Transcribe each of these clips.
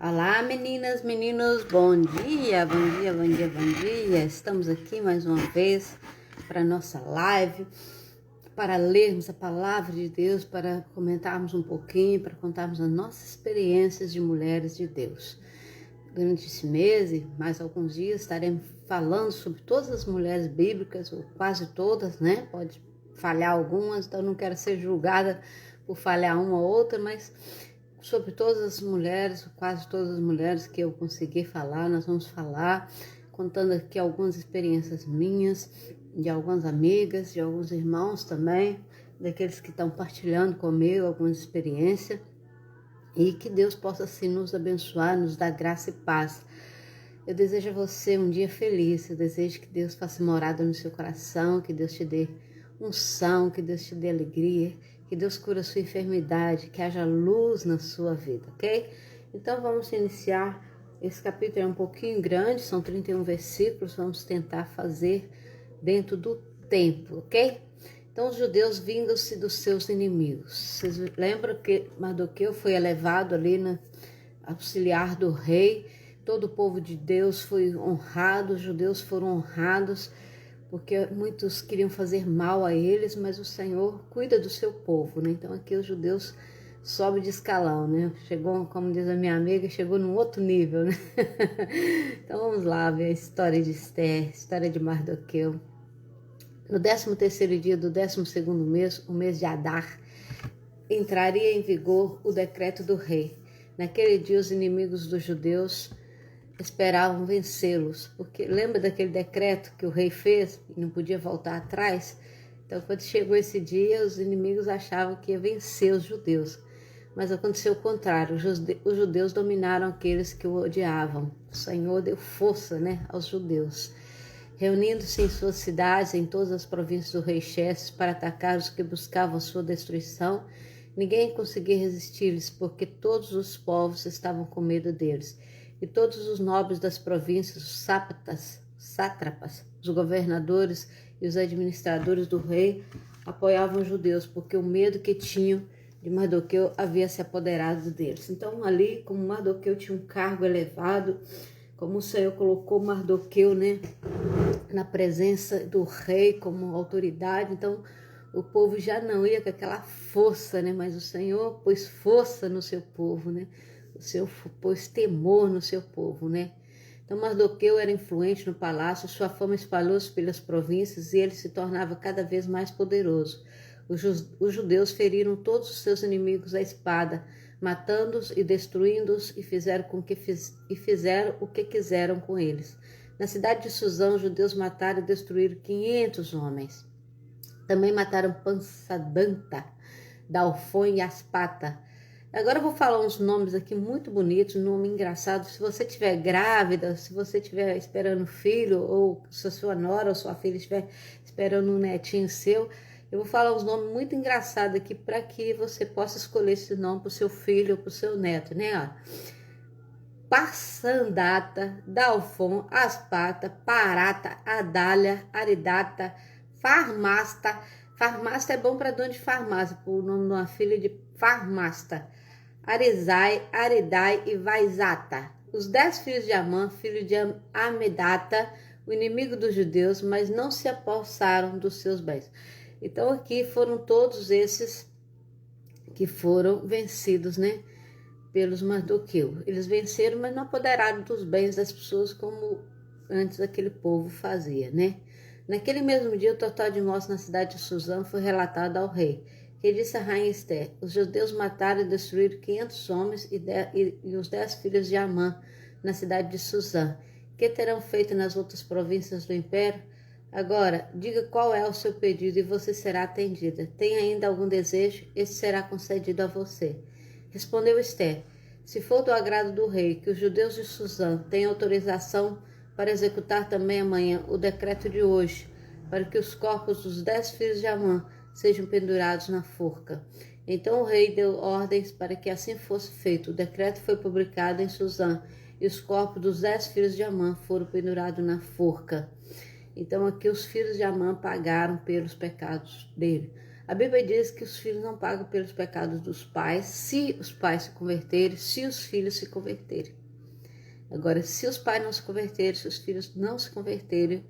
Olá meninas, meninos, bom dia, bom dia, bom dia, bom dia. Estamos aqui mais uma vez para a nossa live, para lermos a palavra de Deus, para comentarmos um pouquinho, para contarmos as nossas experiências de mulheres de Deus. Durante esse mês e mais alguns dias estaremos falando sobre todas as mulheres bíblicas, ou quase todas, né? Pode falhar algumas, então não quero ser julgada por falhar uma ou outra, mas sobre todas as mulheres, quase todas as mulheres que eu consegui falar, nós vamos falar, contando aqui algumas experiências minhas, de algumas amigas, de alguns irmãos também, daqueles que estão partilhando comigo algumas experiências, e que Deus possa assim nos abençoar, nos dar graça e paz. Eu desejo a você um dia feliz, eu desejo que Deus faça morada no seu coração, que Deus te dê unção, que Deus te dê alegria, que Deus cure a sua enfermidade, que haja luz na sua vida, ok? Então vamos iniciar. Esse capítulo é um pouquinho grande, são 31 versículos, vamos tentar fazer dentro do tempo, ok? Então os judeus vingam-se dos seus inimigos. Vocês lembram que Mardoqueu foi elevado ali na auxiliar do rei, todo o povo de Deus foi honrado, os judeus foram honrados, porque muitos queriam fazer mal a eles, mas o Senhor cuida do seu povo, né? Então aqui os judeus sobem de escalão, né? Chegou, como diz a minha amiga, chegou num outro nível, né? Então vamos lá ver a história de Esther, a história de Mardoqueu. No 13º dia do 12º mês, o mês de Adar, entraria em vigor o decreto do rei. Naquele dia os inimigos dos judeus esperavam vencê-los, porque lembra daquele decreto que o rei fez e não podia voltar atrás? Então, quando chegou esse dia, os inimigos achavam que ia vencer os judeus, mas aconteceu o contrário. Os judeus dominaram aqueles que o odiavam. O Senhor deu força, né, aos judeus, reunindo-se em suas cidades, em todas as províncias do rei Xerxes, para atacar os que buscavam a sua destruição. Ninguém conseguia resistir-lhes, porque todos os povos estavam com medo deles. E todos os nobres das províncias, os sátrapas, os governadores e os administradores do rei apoiavam os judeus, porque o medo que tinham de Mardoqueu havia se apoderado deles. Então ali, como Mardoqueu tinha um cargo elevado, como o Senhor colocou Mardoqueu, né, na presença do rei como autoridade, então o povo já não ia com aquela força, né, mas o Senhor pôs força no seu povo, né? O Senhor pôs temor no seu povo, né? Então Mardoqueu era influente no palácio, sua fama espalhou-se pelas províncias e ele se tornava cada vez mais poderoso. Os judeus feriram todos os seus inimigos à espada, matando-os e destruindo-os, e fizeram o que quiseram com eles. Na cidade de Suzã, os judeus mataram e destruíram 500 homens. Também mataram Pansadanta, Dalfon e Aspata. Agora eu vou falar uns nomes aqui muito bonitos, um nome engraçado. Se você estiver grávida, se você estiver esperando filho, ou se a sua nora ou sua filha estiver esperando um netinho seu, eu vou falar uns nomes muito engraçados aqui para que você possa escolher esse nome para o seu filho ou para o seu neto, né? Ó. Passandata, Dalfon, Aspata, Parata, Adália, Aridata, Farmasta. Farmasta é bom para dono de farmácia, por nome de uma filha de Farmasta. Arizai, Aridai e Vaizata. Os 10 filhos de Amã, filho de Amedata, o inimigo dos judeus, mas não se apossaram dos seus bens. Então aqui foram todos esses que foram vencidos, né, pelos Mardoqueu. Eles venceram, mas não apoderaram dos bens das pessoas como antes aquele povo fazia, né? Naquele mesmo dia, o total de mortes na cidade de Suzã foi relatado ao rei, que disse a rainha Esther: os judeus mataram e destruíram 500 homens e os 10 filhos de Amã na cidade de Suzã. Que terão feito nas outras províncias do império? Agora, diga qual é o seu pedido e você será atendida. Tem ainda algum desejo? Esse será concedido a você. Respondeu Esther: se for do agrado do rei que os judeus de Suzã tenham autorização para executar também amanhã o decreto de hoje, para que os corpos dos 10 filhos de Amã sejam pendurados na forca. Então o rei deu ordens para que assim fosse feito. O decreto foi publicado em Suzã, e os corpos dos 10 filhos de Amã foram pendurados na forca. Então aqui os filhos de Amã pagaram pelos pecados dele. A Bíblia diz que os filhos não pagam pelos pecados dos pais, se os pais se converterem, se os filhos se converterem. Agora, se os pais não se converterem, se os filhos não se converterem,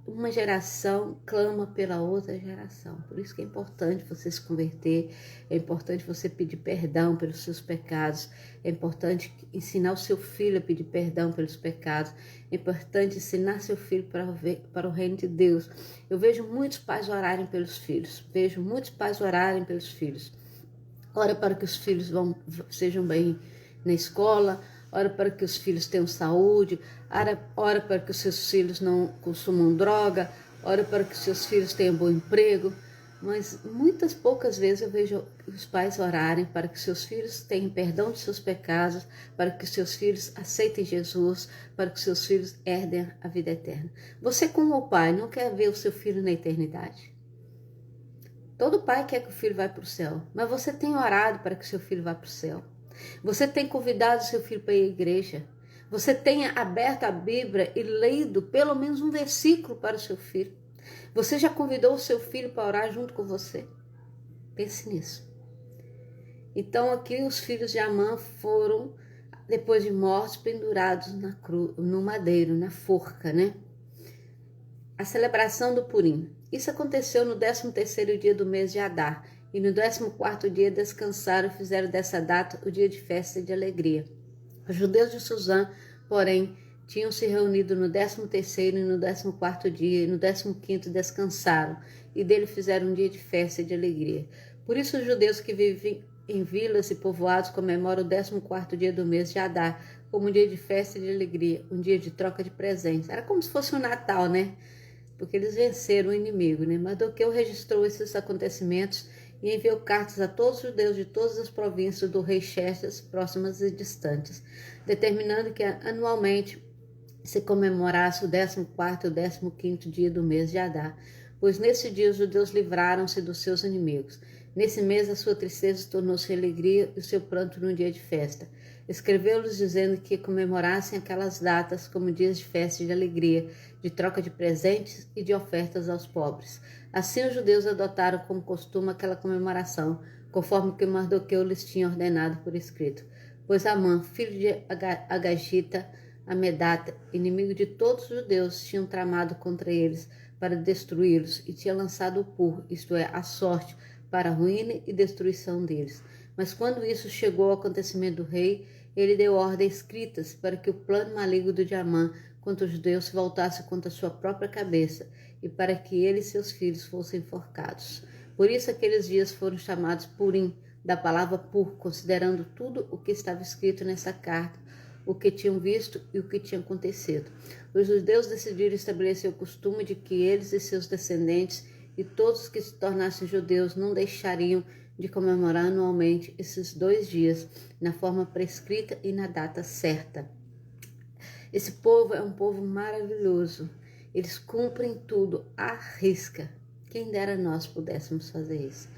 uma geração clama pela outra geração. Por isso que é importante você se converter, é importante você pedir perdão pelos seus pecados, é importante ensinar o seu filho a pedir perdão pelos pecados, é importante ensinar seu filho para o reino de Deus. Eu vejo muitos pais orarem pelos filhos, Ora para que os filhos sejam bem na escola, ora para que os filhos tenham saúde, ora para que os seus filhos não consumam droga, ora para que os seus filhos tenham bom emprego. Mas poucas vezes eu vejo os pais orarem para que seus filhos tenham perdão de seus pecados, para que seus filhos aceitem Jesus, para que seus filhos herdem a vida eterna. Você, como pai, não quer ver o seu filho na eternidade? Todo pai quer que o filho vá para o céu, mas você tem orado para que seu filho vá para o céu? Você tem convidado seu filho para ir à igreja? Você tem aberto a Bíblia e lido pelo menos um versículo para o seu filho? Você já convidou o seu filho para orar junto com você? Pense nisso. Então aqui os filhos de Amã foram, depois de mortos, pendurados no madeiro, na forca, né? A celebração do Purim. Isso aconteceu no 13º dia do mês de Adar, e no 14º dia descansaram e fizeram dessa data o dia de festa e de alegria. Os judeus de Suzã, porém, tinham se reunido no 13º e no 14º dia, e no 15º descansaram, e dele fizeram um dia de festa e de alegria. Por isso os judeus que vivem em vilas e povoados comemoram o 14º dia do mês de Adar, como um dia de festa e de alegria, um dia de troca de presentes. Era como se fosse um Natal, né? Porque eles venceram o inimigo, né? Mardoqueu registrou esses acontecimentos e enviou cartas a todos os judeus de todas as províncias do rei Xerxes, próximas e distantes, determinando que anualmente se comemorasse o 14º e o 15º dia do mês de Adar, pois nesse dia os judeus livraram-se dos seus inimigos. Nesse mês a sua tristeza tornou-se alegria e o seu pranto num dia de festa. Escreveu-lhes dizendo que comemorassem aquelas datas como dias de festa e de alegria, de troca de presentes e de ofertas aos pobres. Assim os judeus adotaram como costume aquela comemoração, conforme que Mardoqueu lhes tinha ordenado por escrito. Pois Amã, filho de Agagita, Amedata, inimigo de todos os judeus, tinham tramado contra eles para destruí-los e tinha lançado o pur, isto é, a sorte, para a ruína e destruição deles. Mas quando isso chegou ao acontecimento do rei, ele deu ordens escritas para que o plano maligno de Amã contra os judeus se voltasse contra a sua própria cabeça e para que ele e seus filhos fossem enforcados. Por isso aqueles dias foram chamados Purim, da palavra pur, considerando tudo o que estava escrito nessa carta, o que tinham visto e o que tinha acontecido. Os judeus decidiram estabelecer o costume de que eles e seus descendentes e todos que se tornassem judeus não deixariam de comemorar anualmente esses 2 dias, na forma prescrita e na data certa. Esse povo é um povo maravilhoso. Eles cumprem tudo à risca. Quem dera nós pudéssemos fazer isso.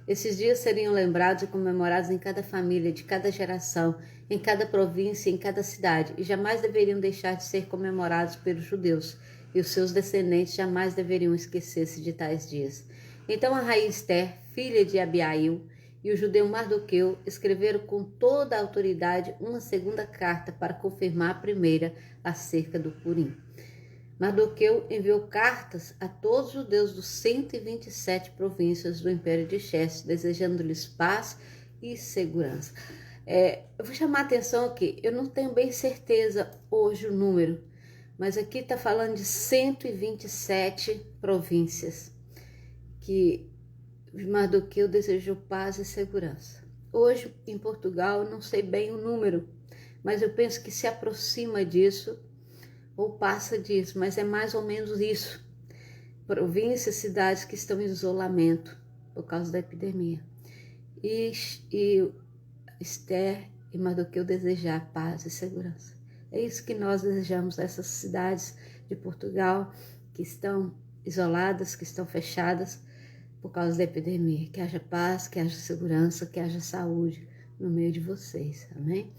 Esses dias seriam lembrados e comemorados em cada família, de cada geração, em cada província, em cada cidade, e jamais deveriam deixar de ser comemorados pelos judeus, e os seus descendentes jamais deveriam esquecer-se de tais dias. Então a rainha Esther, filha de Abiail, e o judeu Mardoqueu escreveram com toda a autoridade uma segunda carta para confirmar a primeira acerca do Purim. Mardoqueu enviou cartas a todos os judeus dos 127 províncias do Império de Xerxes, desejando-lhes paz e segurança. Eu vou chamar a atenção aqui, eu não tenho bem certeza hoje o número, mas aqui está falando de 127 províncias que Mardoqueu desejou paz e segurança. Hoje, em Portugal, eu não sei bem o número, mas eu penso que se aproxima disso ou passa disso, mas é mais ou menos isso. Províncias, cidades que estão em isolamento por causa da epidemia. E Esther e Mardoqueu desejar paz e segurança. É isso que nós desejamos essas cidades de Portugal que estão isoladas, que estão fechadas por causa da epidemia. Que haja paz, que haja segurança, que haja saúde no meio de vocês. Amém?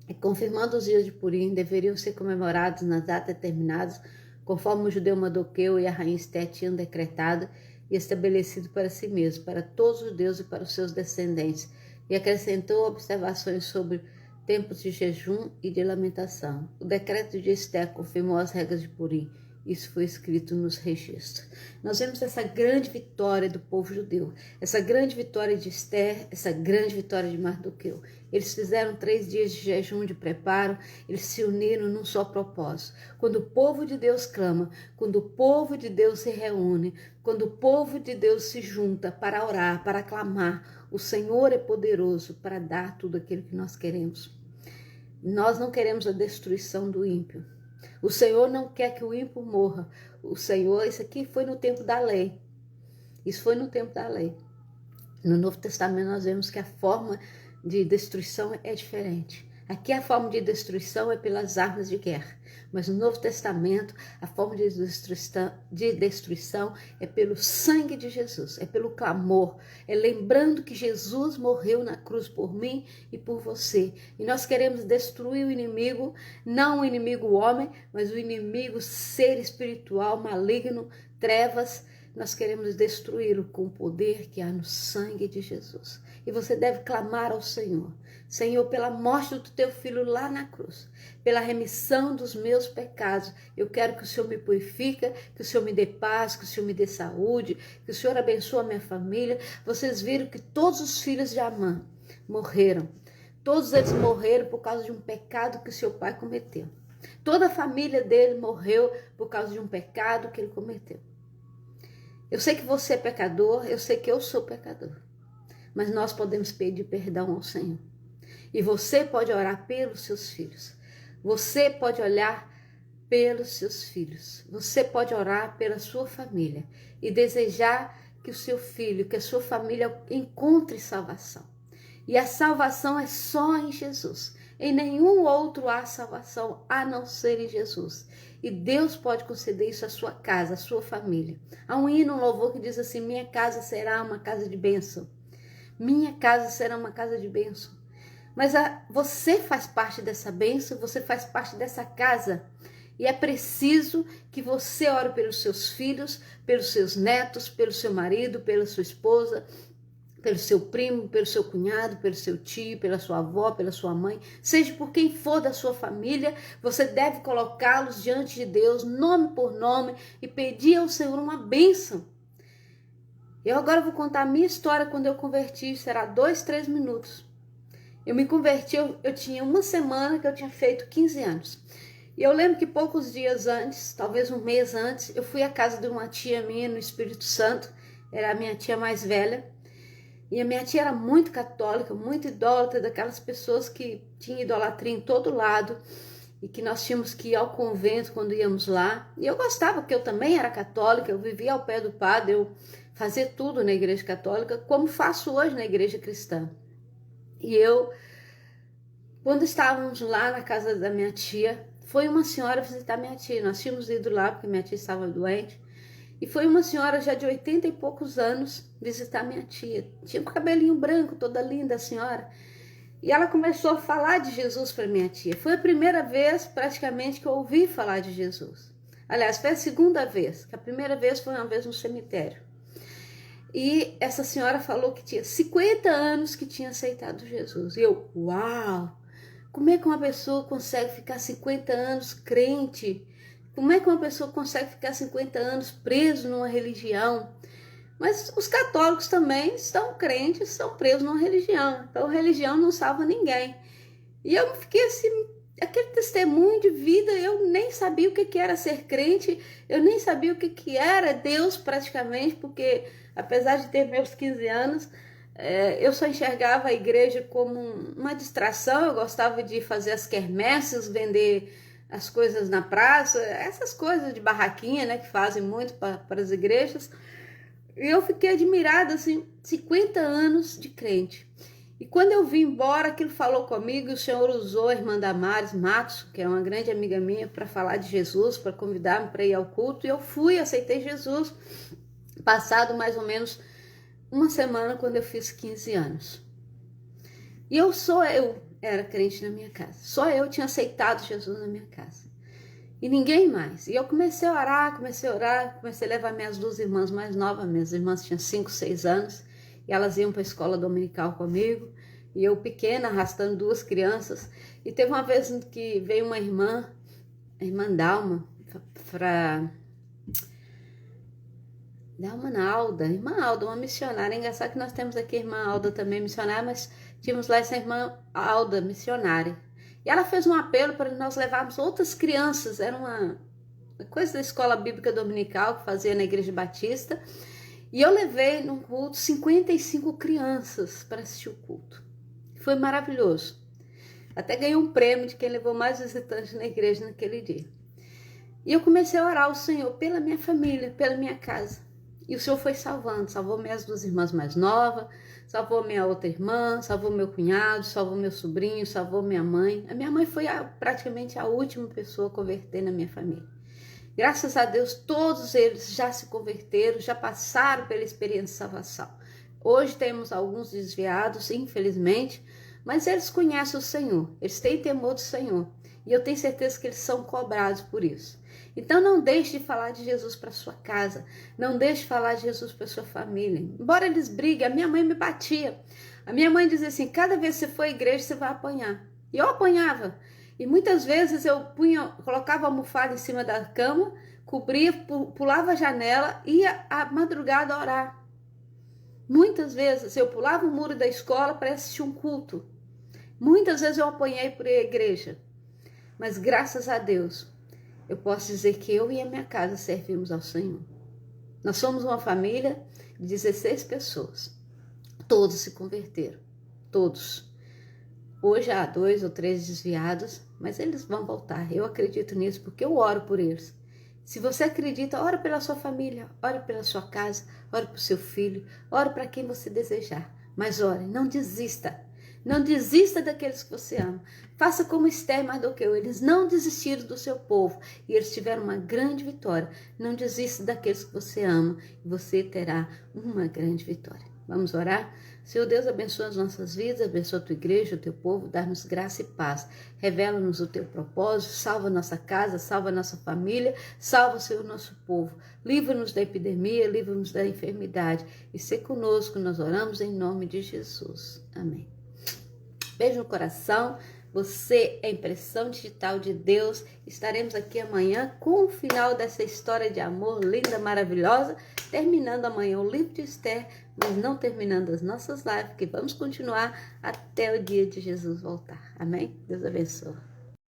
E confirmando os dias de Purim, deveriam ser comemorados nas datas determinadas, conforme o judeu Mardoqueu e a rainha Esther tinham decretado, e estabelecido para si mesmo, para todos os judeus e para os seus descendentes. E acrescentou observações sobre tempos de jejum e de lamentação. O decreto de Esther confirmou as regras de Purim. Isso foi escrito nos registros. Nós vemos essa grande vitória do povo judeu, essa grande vitória de Esther, essa grande vitória de Mardoqueu. Eles fizeram 3 dias de jejum de preparo, eles se uniram num só propósito. Quando o povo de Deus clama, quando o povo de Deus se reúne, quando o povo de Deus se junta para orar, para clamar, o Senhor é poderoso para dar tudo aquilo que nós queremos. Nós não queremos a destruição do ímpio. O Senhor não quer que o ímpio morra. O Senhor, isso aqui foi no tempo da lei. Isso foi no tempo da lei. No Novo Testamento nós vemos que a forma de destruição é diferente. Aqui a forma de destruição é pelas armas de guerra. Mas no Novo Testamento a forma de destruição é pelo sangue de Jesus, é pelo clamor, é lembrando que Jesus morreu na cruz por mim e por você. E nós queremos destruir o inimigo, não o inimigo homem, mas o inimigo ser espiritual, maligno, trevas. Nós queremos destruí-lo com o poder que há no sangue de Jesus. E você deve clamar ao Senhor. Senhor, pela morte do teu filho lá na cruz, pela remissão dos meus pecados, eu quero que o Senhor me purifique, que o Senhor me dê paz, que o Senhor me dê saúde, que o Senhor abençoe a minha família. Vocês viram que todos os filhos de Amã morreram. Todos eles morreram por causa de um pecado que o seu pai cometeu. Toda a família dele morreu por causa de um pecado que ele cometeu. Eu sei que você é pecador, eu sei que eu sou pecador. Mas nós podemos pedir perdão ao Senhor. E você pode orar pelos seus filhos. Você pode olhar pelos seus filhos. Você pode orar pela sua família. E desejar que o seu filho, que a sua família encontre salvação. E a salvação é só em Jesus. Em nenhum outro há salvação a não ser em Jesus. E Deus pode conceder isso à sua casa, à sua família. Há um hino, um louvor que diz assim: minha casa será uma casa de bênção. Minha casa será uma casa de bênção. Mas você faz parte dessa bênção, você faz parte dessa casa. E é preciso que você ore pelos seus filhos, pelos seus netos, pelo seu marido, pela sua esposa, pelo seu primo, pelo seu cunhado, pelo seu tio, pela sua avó, pela sua mãe, seja por quem for da sua família, você deve colocá-los diante de Deus, nome por nome, e pedir ao Senhor uma bênção. Eu agora vou contar a minha história quando eu converti, será 2, 3 minutos. Eu me converti, eu tinha uma semana que eu tinha feito 15 anos. E eu lembro que poucos dias antes, talvez um mês antes, eu fui à casa de uma tia minha no Espírito Santo, era a minha tia mais velha. E a minha tia era muito católica, muito idólatra, daquelas pessoas que tinham idolatria em todo lado e que nós tínhamos que ir ao convento quando íamos lá. E eu gostava, porque eu também era católica, eu vivia ao pé do padre, eu fazia tudo na igreja católica, como faço hoje na igreja cristã. E eu, quando estávamos lá na casa da minha tia, foi uma senhora visitar minha tia. Nós tínhamos ido lá porque minha tia estava doente. E foi uma senhora já de 80 e poucos anos visitar minha tia. Tinha um cabelinho branco, toda linda a senhora. E ela começou a falar de Jesus para minha tia. Foi a primeira vez praticamente que eu ouvi falar de Jesus. Aliás, foi a segunda vez, que a primeira vez foi uma vez no cemitério. E essa senhora falou que tinha 50 anos que tinha aceitado Jesus. E eu, uau! Como é que uma pessoa consegue ficar 50 anos crente? Como é que uma pessoa consegue ficar 50 anos preso numa religião? Mas os católicos também estão crentes, estão presos numa religião. Então, religião não salva ninguém. E eu fiquei assim, aquele testemunho de vida, eu nem sabia o que era ser crente, eu nem sabia o que era Deus praticamente, porque apesar de ter meus 15 anos, eu só enxergava a igreja como uma distração. Eu gostava de fazer as quermesses, vender as coisas na praça, essas coisas de barraquinha, né, que fazem muito para as igrejas. E eu fiquei admirada, assim, 50 anos de crente. E quando eu vim embora, aquilo falou comigo, e o Senhor usou a irmã Damares Matos, que é uma grande amiga minha, para falar de Jesus, para convidar-me para ir ao culto. E eu fui, aceitei Jesus, passado mais ou menos uma semana, quando eu fiz 15 anos. E eu era crente na minha casa. Só eu tinha aceitado Jesus na minha casa. E ninguém mais. E eu comecei a orar, comecei a levar minhas duas irmãs mais novas. Minhas irmãs tinham 5, 6 anos. E elas iam para a escola dominical comigo. E eu pequena, arrastando duas crianças. E teve uma vez que veio uma irmã, a irmã Dalma, irmã Alda, uma missionária. É engraçado que nós temos aqui a irmã Alda também missionária, mas tínhamos lá essa irmã Alda missionária. E ela fez um apelo para nós levarmos outras crianças. Era uma coisa da escola bíblica dominical que fazia na igreja batista. E eu levei num culto 55 crianças para assistir o culto. Foi maravilhoso. Até ganhei um prêmio de quem levou mais visitantes na igreja naquele dia. E eu comecei a orar ao Senhor pela minha família, pela minha casa. E o Senhor foi salvando. Salvou minhas duas irmãs mais novas, salvou minha outra irmã, salvou meu cunhado, salvou meu sobrinho, salvou minha mãe. A minha mãe foi praticamente a última pessoa a converter na minha família. Graças a Deus, todos eles já se converteram, já passaram pela experiência de salvação. Hoje temos alguns desviados, infelizmente, mas eles conhecem o Senhor, eles têm temor do Senhor. E eu tenho certeza que eles são cobrados por isso. Então não deixe de falar de Jesus para sua casa. Não deixe de falar de Jesus para sua família. Embora eles briguem, a minha mãe me batia. A minha mãe dizia assim, cada vez que você for à igreja, você vai apanhar. E eu apanhava. E muitas vezes eu colocava a almofada em cima da cama, cobria, pulava a janela e ia à madrugada orar. Muitas vezes eu pulava o muro da escola para assistir um culto. Muitas vezes eu apanhei por ir à igreja. Mas graças a Deus, eu posso dizer que eu e a minha casa servimos ao Senhor. Nós somos uma família de 16 pessoas. Todos se converteram. Todos. Hoje há 2 ou 3 desviados, mas eles vão voltar. Eu acredito nisso porque eu oro por eles. Se você acredita, ora pela sua família, ora pela sua casa, ora para o seu filho, ora para quem você desejar. Mas ore, não desista. Não desista daqueles que você ama. Faça como Esther e Mardoqueu. Eles não desistiram do seu povo e eles tiveram uma grande vitória. Não desista daqueles que você ama e você terá uma grande vitória. Vamos orar? Senhor Deus, abençoa as nossas vidas, abençoa a tua igreja, o teu povo, dá-nos graça e paz. Revela-nos o teu propósito, salva a nossa casa, salva a nossa família, salva, Senhor, o nosso povo. Livra-nos da epidemia, livra-nos da enfermidade e se conosco, nós oramos em nome de Jesus. Amém. Beijo no coração, você é impressão digital de Deus. Estaremos aqui amanhã com o final dessa história de amor linda, maravilhosa. Terminando amanhã o livro de Esther, mas não terminando as nossas lives, que vamos continuar até o dia de Jesus voltar. Amém? Deus abençoe.